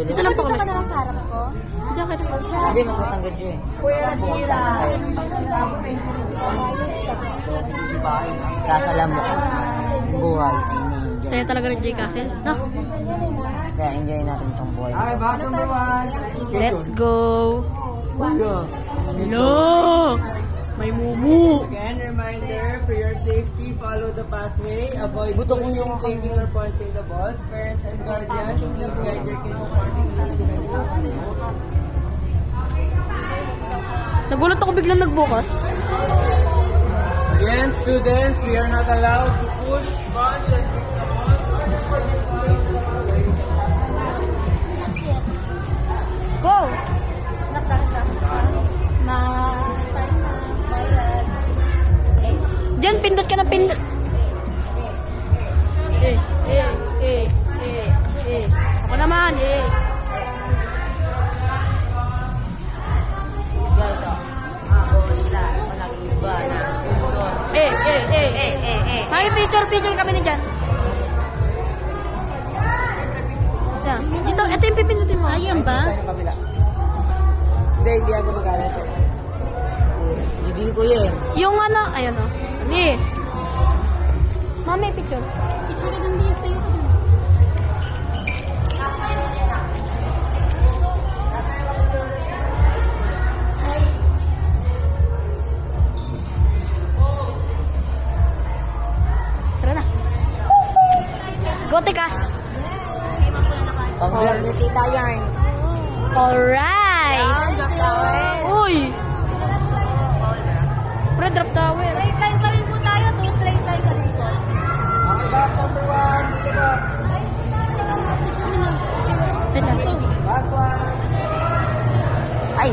Isa lang po kami. Dito ka na lang sa harap ko. Hindi ako rin. Hindi, mas matanggal dyan eh. Kasalam mo buhay. I mean, Saya talaga ng J Castle. No? kaya enjoy natin itong buhay. Hi, box number 1. Let's go. Hello! May mumu. Again, reminder, for your safety, follow the pathway, avoid pushing, kicking, or punching the balls. Parents and guardians, please guide your kids according to the Nagulat ako biglang nagbukas. Again, students, we are not allowed to push, punch, and kick the balls. Go! Diyan, pindot ka na pindot. Ako naman, May picture kami na dyan. Dito, ito yung pipindutin mo. Ayan ba? Hindi ako magalit. Hindi ko yan. Yung ano, ayan o. Yes. Mami, picture. Picture ka dun, bilis tayo ka dun. Tara na. Go, Tikas. Pang-vlog ni Tita Yarn. Alright. Uy. Pre, drop tower. Straight line pa rin po tayo. Straight line pa rin po. Okay, box number 1. Dito ba? Wait lang. Last one. Ay!